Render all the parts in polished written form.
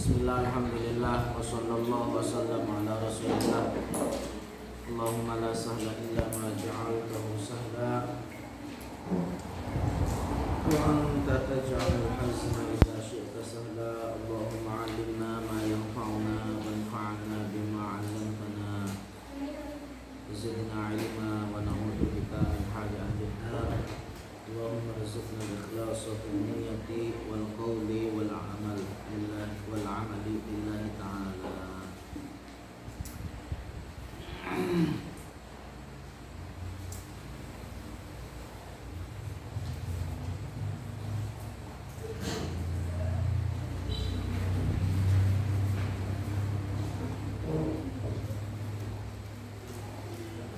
Bismillah, alhamdulillah, wa sallallahu wa sallam ala rasulillah. Allahumma la sahla illa ma ja'altahu sahla wa anta taj'alul hazna idza syi'ta sahla. Allahumma 'allimna ma yanfa'una wanfa'na bima 'allamtana zidna 'ilma wa na'udzu bika min hali ahli an-nar. Allahumma rizqna al-ikhlas wa niyyati wal qawli wal 'amal wal 'amali lillahi ta'ala.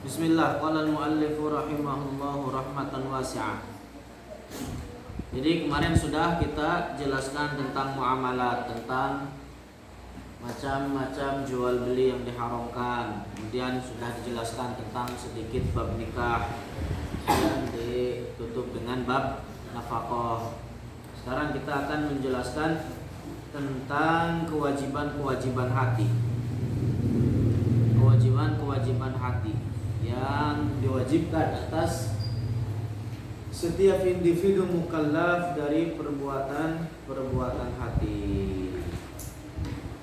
Bismillah, qala al-muallif rahimahullahu rahmatan wasi'ah. Jadi kemarin sudah kita jelaskan tentang muamalat, tentang macam-macam jual beli yang diharamkan. Kemudian sudah dijelaskan tentang sedikit bab nikah dan ditutup dengan bab nafkah. Sekarang kita akan menjelaskan tentang kewajiban-kewajiban hati. Kewajiban-kewajiban hati yang diwajibkan atas setiap individu mukallaf dari perbuatan hati.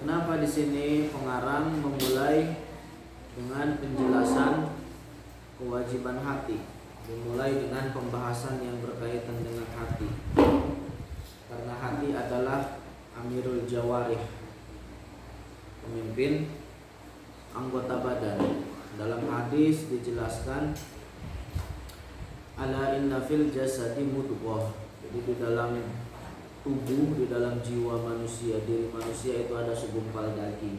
Kenapa di sini pengarang memulai dengan penjelasan kewajiban hati, dimulai dengan pembahasan yang berkaitan dengan hati? Karena hati adalah amirul jawarih, pemimpin anggota badan. Dalam hadis dijelaskan, ala inna fil jasadi mudghah. Jadi di dalam tubuh, di dalam jiwa manusia, diri manusia itu ada segumpal daging.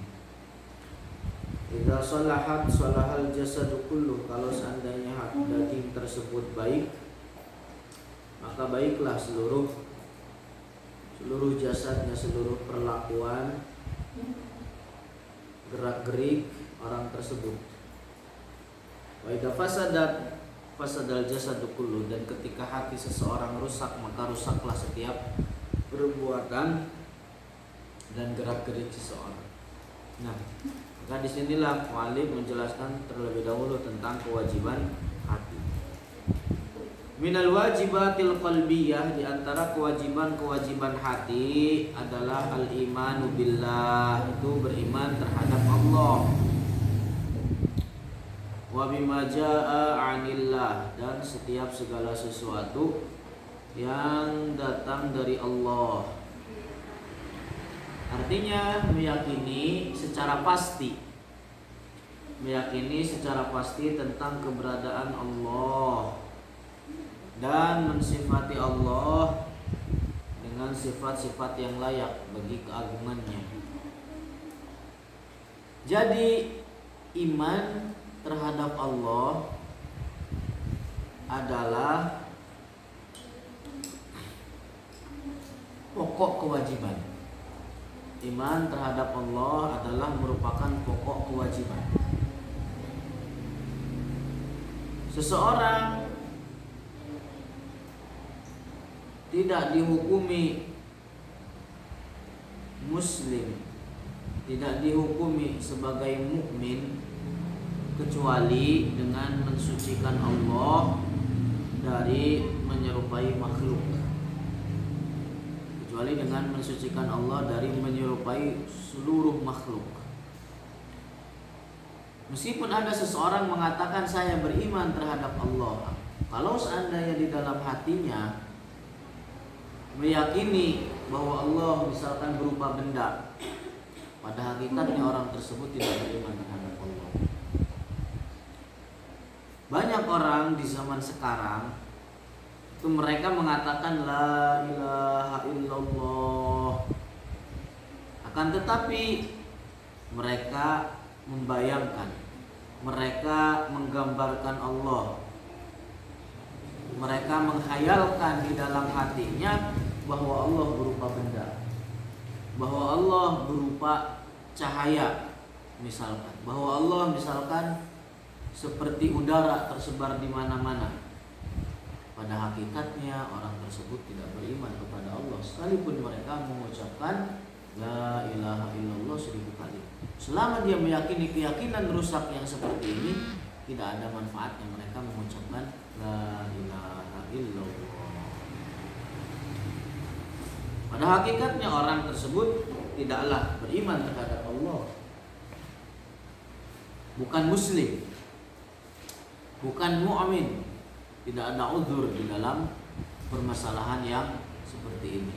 Idza salahat salahal jasadu kulluh. Kalau seandainya daging tersebut baik, maka baiklah seluruh jasadnya, seluruh perlakuan, gerak-gerik orang tersebut. Wa idza fasadal jasadu kullu. Dan ketika hati seseorang rusak, maka rusaklah setiap perbuatan dan gerak-gerik seseorang. Nah, maka disinilah mu'allif menjelaskan terlebih dahulu tentang kewajiban hati. Minal wajibatil qalbiyah, di antara kewajiban-kewajiban hati adalah al-imanu billah, itu beriman terhadap Allah. Wa bima jaa'a 'anillah, dan setiap segala sesuatu yang datang dari Allah. Artinya meyakini secara pasti tentang keberadaan Allah dan mensifati Allah dengan sifat-sifat yang layak bagi keagungannya. Jadi iman terhadap Allah adalah pokok kewajiban. Iman terhadap Allah adalah merupakan pokok kewajiban. Seseorang tidak dihukumi muslim, tidak dihukumi sebagai mukmin kecuali dengan mensucikan Allah dari menyerupai makhluk. Kecuali dengan mensucikan Allah dari menyerupai seluruh makhluk. Meskipun ada seseorang mengatakan saya beriman terhadap Allah, kalau seandainya di dalam hatinya meyakini bahwa Allah misalkan berupa benda, pada hakikatnya orang tersebut tidak beriman terhadap Allah. Banyak orang di zaman sekarang itu mereka mengatakan la ilaha illallah, akan tetapi mereka membayangkan, mereka menggambarkan Allah, mereka menghayalkan di dalam hatinya bahwa Allah berupa benda, bahwa Allah berupa cahaya misalkan, bahwa Allah misalkan seperti udara tersebar di mana-mana. Pada hakikatnya orang tersebut tidak beriman kepada Allah, sekalipun mereka mengucapkan La ilaha illallah 1000 kali. Selama dia meyakini keyakinan rusak yang seperti ini, tidak ada manfaatnya mereka mengucapkan la ilaha illallah. Pada hakikatnya orang tersebut tidaklah beriman terhadap Allah, bukan muslim, bukan mu'min, tidak ada uzur di dalam permasalahan yang seperti ini.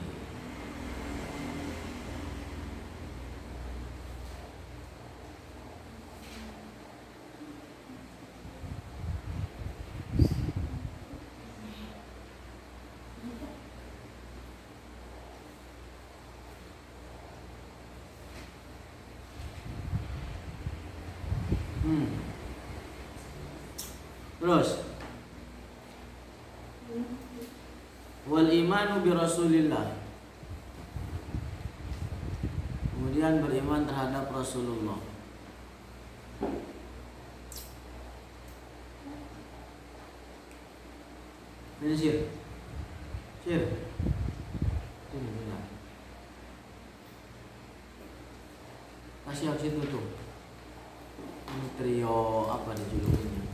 Terus wal imanu bi Rasulillah, kemudian beriman terhadap Rasulullah. Ini sir. Sini benar. Kasih yang situ tuh. Ini trio apa dijulukinnya?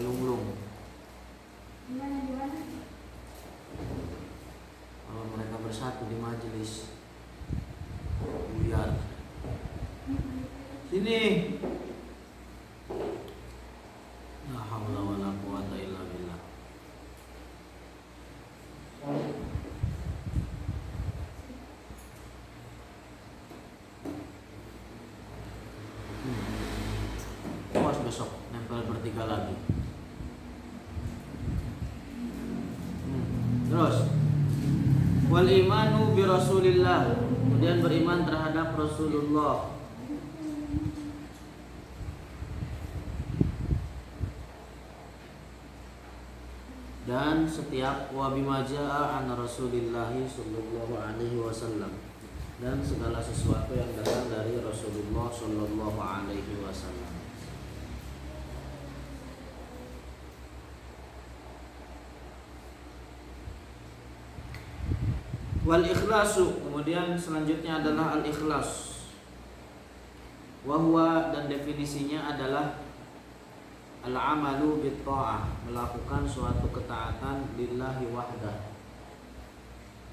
Lunglung. Kalau mereka bersatu di majelis buyar. Sini. La haula wala quwata illa billah. Awas besok nempel bertiga lagi. Terus wal imanu bi Rasulillah, kemudian beriman terhadap Rasulullah. Dan setiap wa bima jaa an Rasulillah sallallahu alaihi wasallam, dan segala sesuatu yang datang dari Rasulullah sallallahu alaihi wasallam. Wal ikhlasu, kemudian selanjutnya adalah al ikhlas. Wa huwa, dan definisinya adalah al amalu bit ta'ah, melakukan suatu ketaatan lillahi wahdah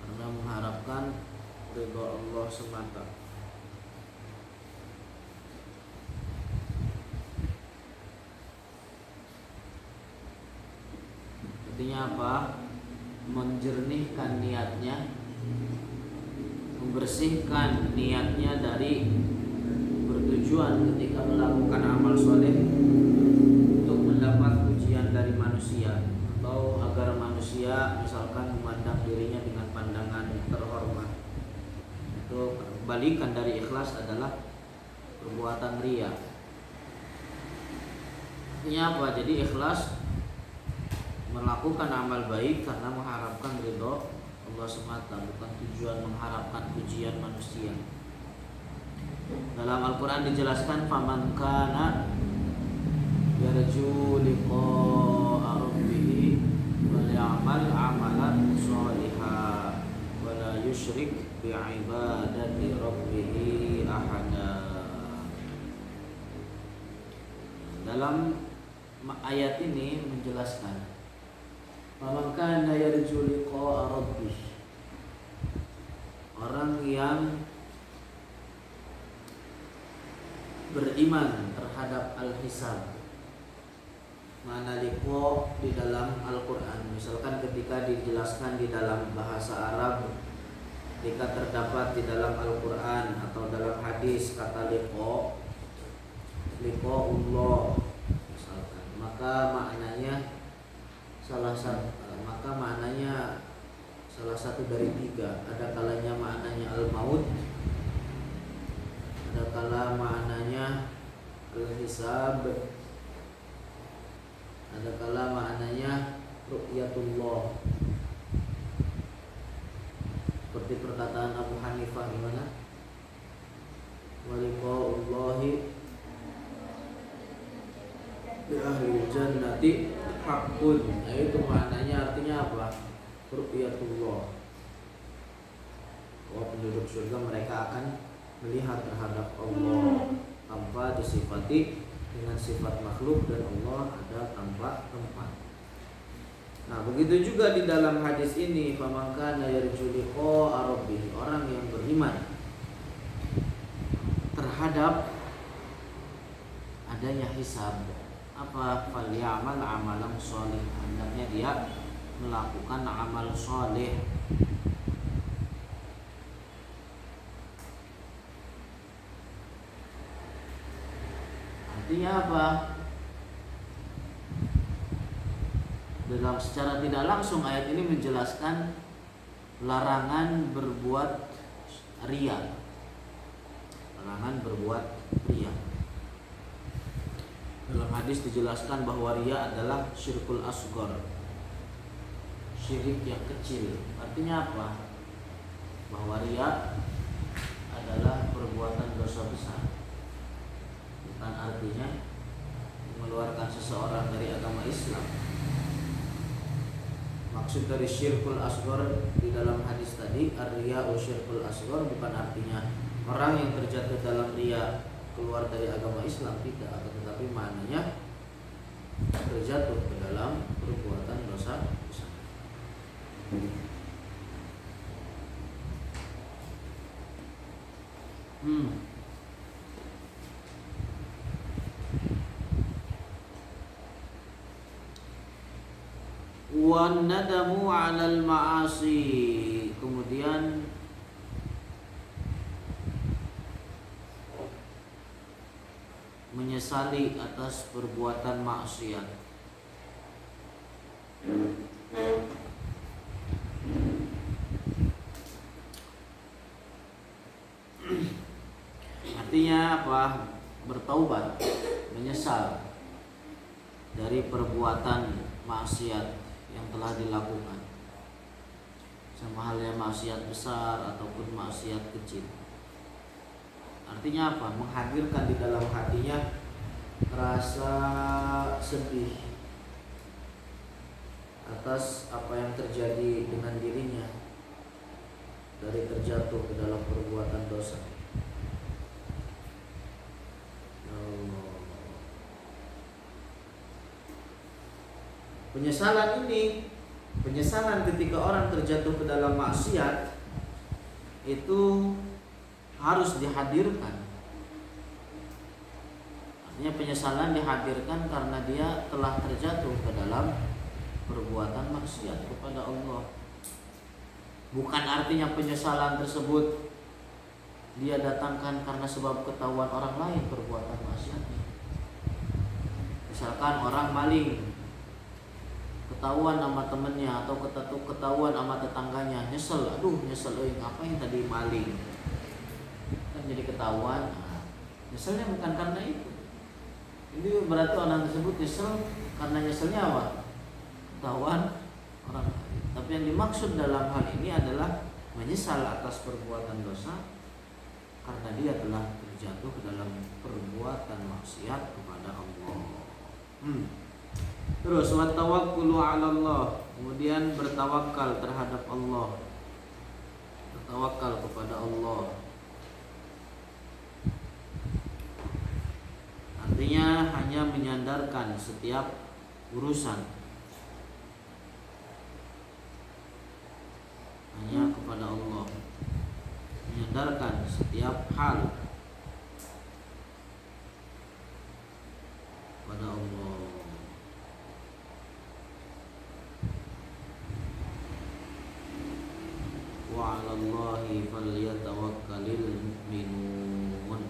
karena mengharapkan ridha Allah semata. Artinya apa? Menjernihkan niatnya, membersihkan niatnya dari bertujuan ketika melakukan amal soleh untuk mendapat pujian dari manusia, atau agar manusia misalkan memandang dirinya dengan pandangan terhormat. Itu kebalikan dari ikhlas adalah perbuatan riya. Artinya apa? Jadi ikhlas melakukan amal baik karena mengharapkan ridho Allah semata, bukan tujuan mengharapkan pujian manusia. Dalam Al-Quran dijelaskan faman kana yarju liqa'a rabbih wal ya'mal 'amalan shalihan wa la yusyrik bi 'ibadati rabbih ahada. Dalam ayat ini menjelaskan faman kana yarju liqa'a rabbih, orang yang beriman terhadap al-hisab. Mana liqa di dalam Al-Quran, misalkan ketika dijelaskan di dalam bahasa Arab, ketika terdapat di dalam Al-Quran atau dalam hadis kata liqa Allah misalkan, maka maknanya salah satu dari tiga. Ada kalanya maknanya al-maut, ada kala maknanya al-hisab, ada kala maknanya ru'yatullah. Seperti perkataan Abu Hanifah gimana? Wa liqa'ullahi bi ahli jannati haqqun. Nah, itu maknanya, artinya apa? Ru'yatullah. bahwa penduduk surga mereka akan melihat terhadap Allah tanpa disifati dengan sifat makhluk, dan Allah ada tanpa tempat. Nah, begitu juga di dalam hadis ini, faman kana yarju liqa'a rabbih, orang yang beriman terhadap adanya hisab, apa, falyamal amalan sholih, hendaknya dia melakukan amal sholih. Artinya apa? Dalam secara tidak langsung ayat ini menjelaskan larangan berbuat riya. Larangan berbuat riya. Dalam hadis dijelaskan bahwa riya adalah syirkul asghar, syirik yang kecil. Artinya apa? Bahwa riya adalah perbuatan dosa besar. Bukan artinya mengeluarkan seseorang dari agama Islam. Maksud dari syirkul asghar di dalam hadis tadi, ar-riya'u syirkul asghar, bukan artinya orang yang terjatuh dalam riya keluar dari agama Islam, tidak, tetapi maknanya terjatuh ke dalam perbuatan dosa besar. Wan nadamu 'alal ma'asi, kemudian menyesali atas perbuatan maksiat. Artinya apa? Bertaubat, menyesal dari perbuatan maksiat yang telah dilakukan, sama halnya maksiat besar ataupun maksiat kecil. Artinya apa? Menghadirkan di dalam hatinya rasa sedih atas apa yang terjadi dengan dirinya dari terjatuh ke dalam perbuatan dosa. Penyesalan ini, penyesalan ketika orang terjatuh ke dalam maksiat itu harus dihadirkan. Artinya penyesalan dihadirkan karena dia telah terjatuh ke dalam perbuatan maksiat kepada Allah. Bukan artinya penyesalan tersebut dia datangkan karena sebab ketahuan orang lain perbuatan maksiatnya. Misalkan orang maling, ketahuan sama temennya atau ketahuan sama tetangganya, nyesel, aduh nyesel, ngapain tadi maling, kan jadi ketahuan. Nah, nyeselnya bukan karena itu. Ini berarti orang tersebut nyesel karena nyeselnya apa? Ketahuan orang lain. Tapi yang dimaksud dalam hal ini adalah menyesal atas perbuatan dosa karena dia telah terjatuh ke dalam perbuatan maksiat kepada Allah. Terus wa tawakkulu 'ala Allah, kemudian bertawakal terhadap Allah, bertawakal kepada Allah. Artinya hanya menyandarkan setiap urusan hanya kepada Allah, menyandarkan setiap hal kepada Allah. Wa 'ala Allahi falyatawakkalul mu'minun.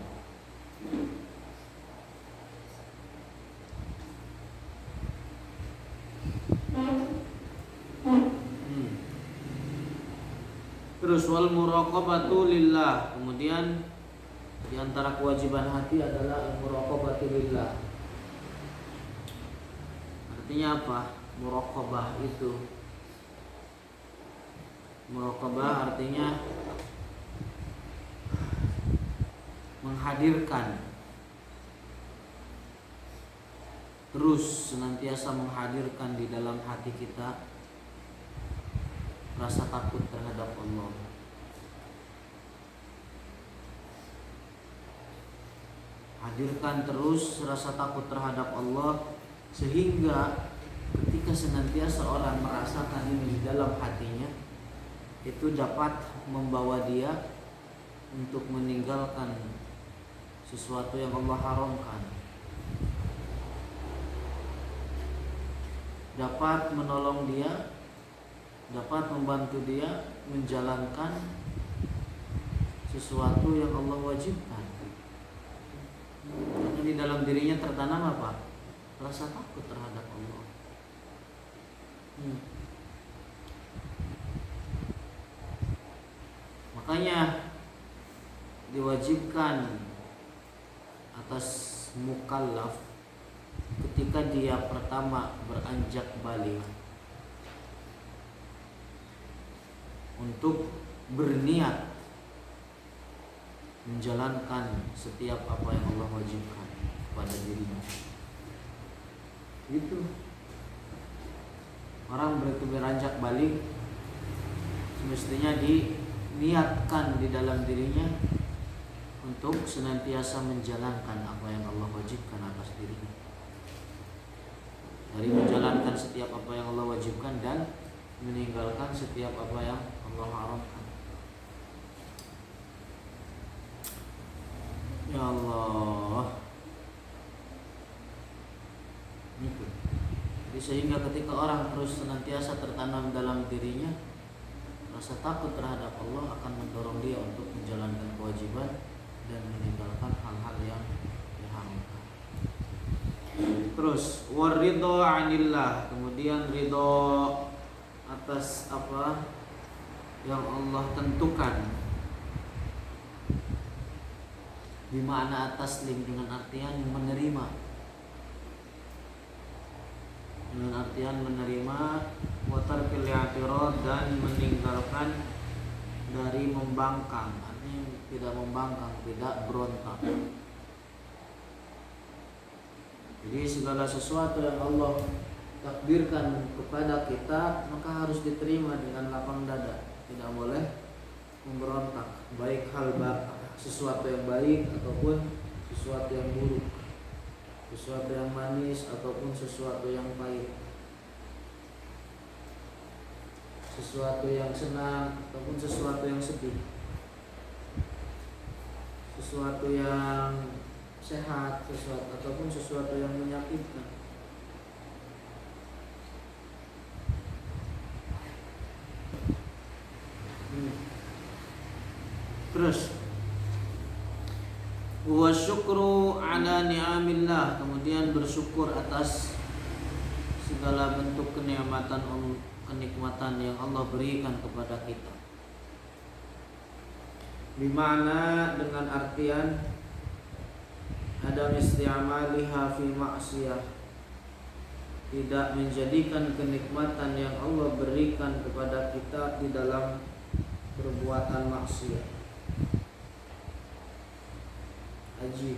Terus wal muraqabatu lillah, kemudian di antara kewajiban hati adalah al muraqabatu lillah. Artinya apa? Muraqabah itu, muraqabah artinya menghadirkan, terus senantiasa menghadirkan di dalam hati kita rasa takut terhadap Allah. hadirkan terus rasa takut terhadap Allah, sehingga ketika senantiasa orang merasakan ini di dalam hatinya, itu dapat membawa dia untuk meninggalkan sesuatu yang Allah haramkan, dapat menolong dia, dapat membantu dia menjalankan sesuatu yang Allah wajibkan. Karena di dalam dirinya tertanam apa? Rasa takut terhadap Allah. Makanya diwajibkan atas mukallaf ketika dia pertama beranjak balik untuk berniat menjalankan setiap apa yang Allah wajibkan pada dirinya. Gitu. Orang beranjak balik semestinya diniatkan di dalam dirinya untuk senantiasa menjalankan apa yang Allah wajibkan atas dirinya. Dari menjalankan setiap apa yang Allah wajibkan dan meninggalkan setiap apa yang Allah haramkan. Ya Allah. Itu. Jadi sehingga ketika orang terus senantiasa tertanam dalam dirinya rasa takut terhadap Allah, akan mendorong dia untuk menjalankan kewajiban dan meninggalkan hal-hal yang diharamkan. Terus waridho anillah, kemudian ridho atas apa yang Allah tentukan. Di mana taslim dengan artian menerima. Dengan artian menerima, wa tarkil i'tirad, dan meninggalkan dari membangkang. Artinya tidak membangkang, tidak berontak. Jadi segala sesuatu yang Allah takdirkan kepada kita maka harus diterima dengan lapang dada, tidak boleh memberontak, baik hal sesuatu yang baik ataupun sesuatu yang buruk, sesuatu yang manis ataupun sesuatu yang pahit, sesuatu yang senang ataupun sesuatu yang sedih, sesuatu yang sehat, sesuatu ataupun sesuatu yang menyakitkan. Terus wa syukru ala ni'amillah, kemudian bersyukur atas segala bentuk kenikmatan yang Allah berikan kepada kita. Bimana, dengan artian adam isti'amaliha fi ma'siyah, tidak menjadikan kenikmatan yang Allah berikan kepada kita di dalam perbuatan maksiat. Ajib,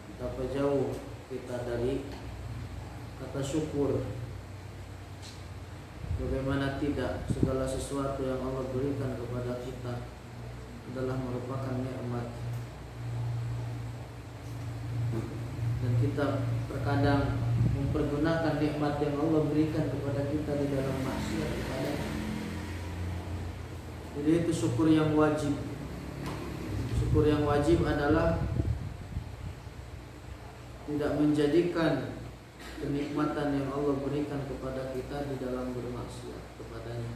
betapa jauh kita dari kata syukur. Bagaimana tidak, segala sesuatu yang Allah berikan kepada kita adalah merupakan nikmat. Dan kita terkadang mempergunakan nikmat yang Allah berikan kepada kita di dalam maksiat kepadanya. Jadi itu syukur yang wajib. Syukur yang wajib adalah tidak menjadikan kenikmatan yang Allah berikan kepada kita di dalam bermaksiat kepadanya.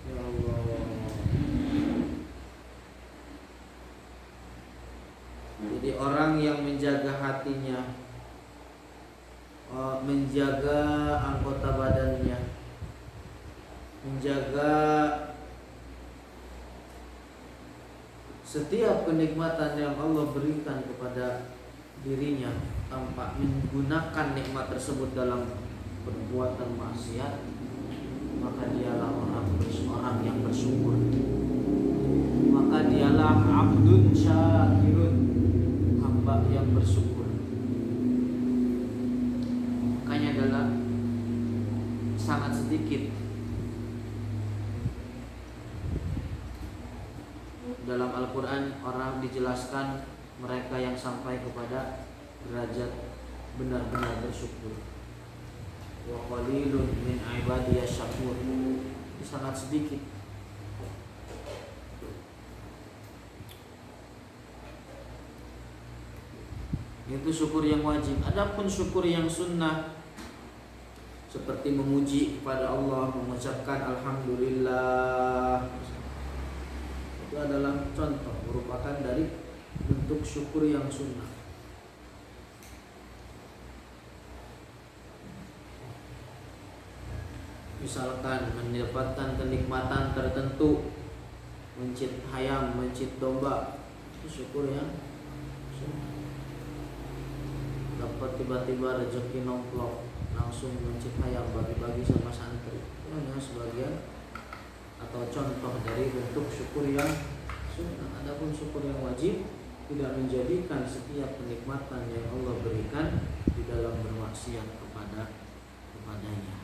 Ya Allah. Jadi orang yang menjaga hatinya, menjaga anggota badannya, menjaga setiap kenikmatan yang Allah berikan kepada dirinya tanpa menggunakan nikmat tersebut dalam perbuatan maksiat, maka dialah orang yang bersyukur. Maka dialah abdun syakirun, hamba yang bersyukur. Makanya adalah sangat sedikit dalam Al-Quran orang dijelaskan mereka yang sampai kepada derajat benar-benar bersyukur. Wa qalilun min ibadiyasy syakur, sangat sedikit. Itu syukur yang wajib. Adapun syukur yang sunnah seperti memuji kepada Allah, mengucapkan alhamdulillah, itu adalah contoh, merupakan dari bentuk syukur yang sunnah. Misalkan mendapatkan kenikmatan tertentu, mencit ayam, mencit domba, itu syukur yang sunnah. Dapat tiba-tiba rezeki nomplok, langsung mencit ayam bagi-bagi sama santri, itu hanya sebagian atau contoh dari bentuk syukur yang sunnah. Adapun syukur yang wajib tidak menjadikan setiap kenikmatan yang Allah berikan di dalam bermaksiat kepadanya.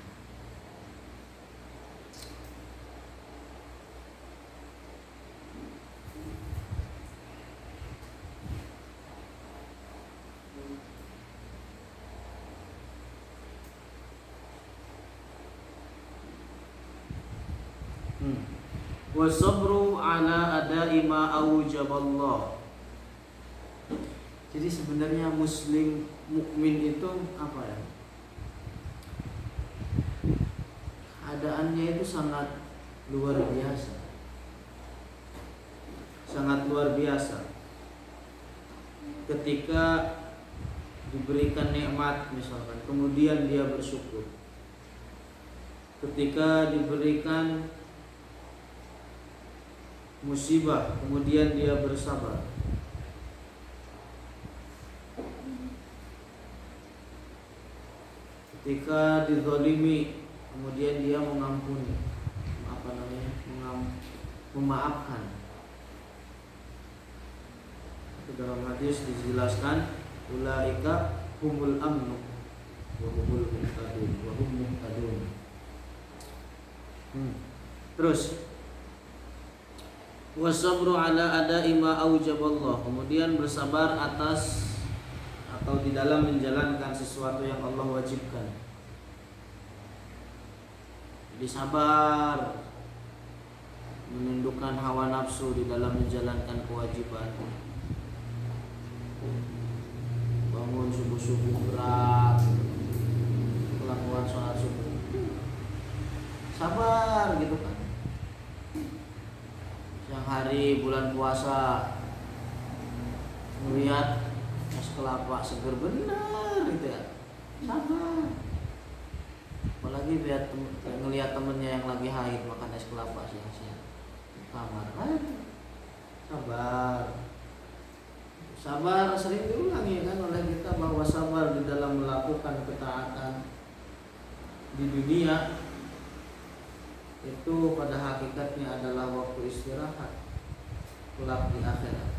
Wasabru ala adai ma aujaballah. Jadi sebenarnya muslim mukmin itu apa ya? Keadaannya itu sangat luar biasa. Sangat luar biasa. Ketika diberikan nikmat misalkan, kemudian dia bersyukur. Ketika diberikan musibah, kemudian dia bersabar. Ketika dizalimi, kemudian dia mengampuni, memaafkan. Itu dalam hadis dijelaskan, ulaika humul amnu wa humul muhtadun wa hum muhtadun. Terus wasabru ala adai ma aujaballah, kemudian bersabar atas atau di dalam menjalankan sesuatu yang Allah wajibkan. Jadi sabar menundukkan hawa nafsu di dalam menjalankan kewajiban. Bangun subuh-subuh berat, melakukan sholat subuh, sabar gitu kan. Yang hari bulan puasa melihat es kelapa seger benar gitu ya, sabar. Apalagi ngelihat temennya yang lagi haid makan es kelapa siang-siang di kamar, sabar sering diulangi kan oleh kita bahwa sabar di dalam melakukan ketaatan di dunia itu pada hakikatnya adalah waktu istirahat kelak di akhirat.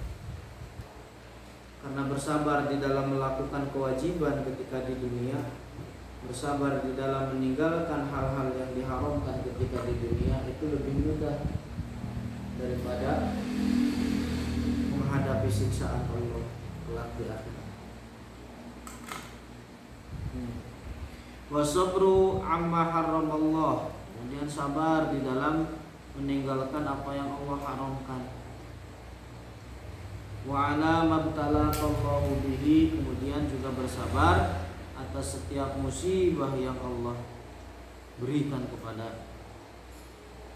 Karena bersabar di dalam melakukan kewajiban ketika di dunia, bersabar di dalam meninggalkan hal-hal yang diharamkan ketika di dunia itu lebih mudah daripada menghadapi siksaan Allah kelak di akhirat. Wasabru amma haramallah, kemudian sabar di dalam meninggalkan apa yang Allah haramkan. Wa ala mabtalaqallahu bihi, kemudian juga bersabar atas setiap musibah yang Allah berikan kepada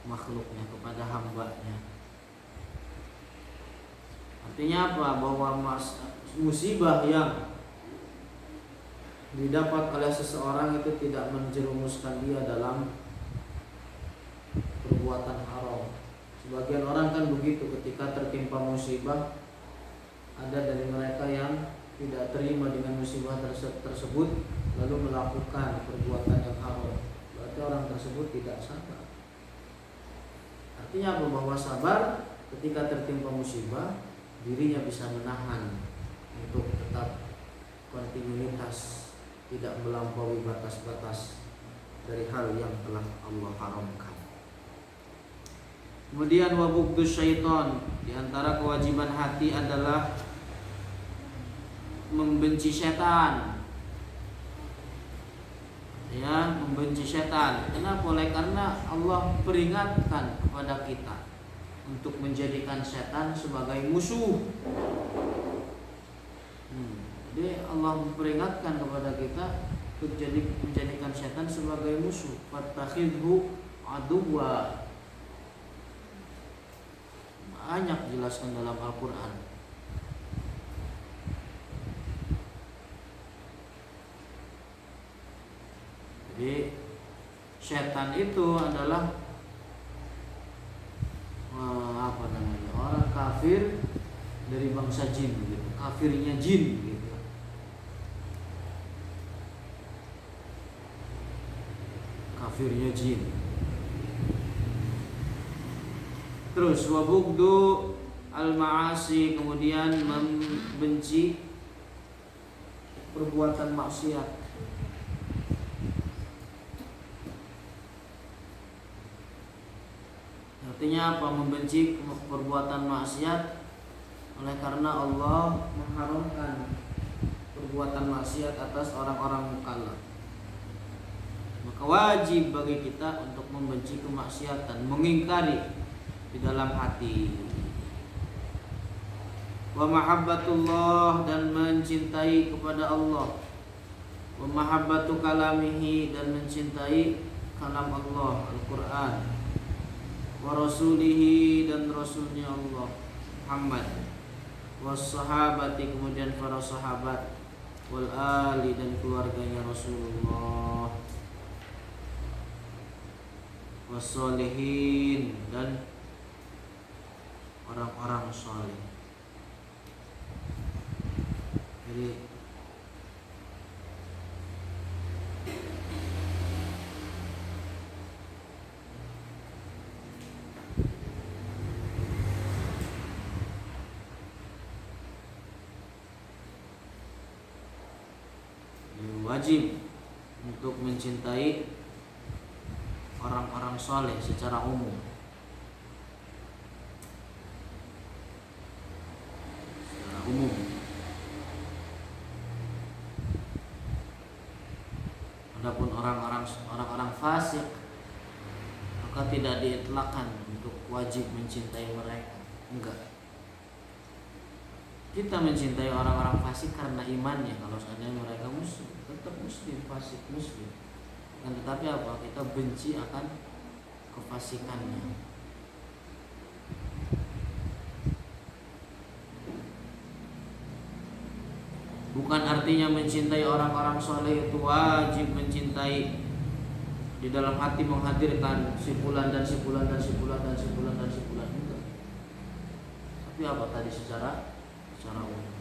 makhluknya, kepada hambanya. Artinya apa? Bahwa musibah yang didapat oleh seseorang itu tidak menjerumuskan dia dalam perbuatan haram. Sebagian orang kan begitu, ketika tertimpa musibah, ada dari mereka yang tidak terima dengan musibah tersebut lalu melakukan perbuatan yang haram. Berarti orang tersebut tidak sabar. Artinya apa? Bahwa sabar ketika tertimpa musibah, dirinya bisa menahan untuk tetap kontinuitas, tidak melampaui batas-batas dari hal yang telah Allah haramkan. Kemudian wa bughdus syaitan, di antara kewajiban hati adalah membenci setan. Ya, membenci setan. Kenapa? Oleh karena Allah peringatkan kepada kita untuk menjadikan setan sebagai musuh. Jadi Allah memperingatkan kepada kita untuk menjadikan setan sebagai musuh. Fattakhidhu aduwwa. Banyak dijelaskan dalam Al-Quran. Jadi setan itu adalah orang kafir dari bangsa jin, gitu. Kafirnya jin, gitu. Kafirnya jin. Terus wabugdu al-ma'asi, kemudian membenci perbuatan maksiat. Artinya apa? Membenci perbuatan maksiat oleh karena Allah mengharamkan perbuatan maksiat atas orang-orang mukallaf. Maka wajib bagi kita untuk membenci kemaksiatan, mengingkari di dalam hati. Wa mahabbatullah, dan mencintai kepada Allah. Wa mahabbatu kalamihi, dan mencintai kalam Allah, Al-Quran. Wa rasulihi, dan rasulnya Allah Muhammad. Was sahabati, kemudian para sahabat. Wal ali, dan keluarganya Rasulullah. Was solihin, dan orang-orang saleh. Jadi wajib untuk mencintai orang-orang saleh secara umum. Secara umum. Adapun orang-orang fasik, maka tidak diitlakkan untuk wajib mencintai mereka. Enggak. Kita mencintai orang-orang fasik karena imannya. Kalau seandainya mereka muslim, tetap muslim, fasik muslim. Dan tetapi apa? Kita benci akan kefasikannya. Bukan artinya mencintai orang-orang soleh itu wajib mencintai di dalam hati, menghadirkan si fulan dan si fulan dan si fulan dan si fulan dan si fulan. Enggak. Tapi apa tadi secara umum.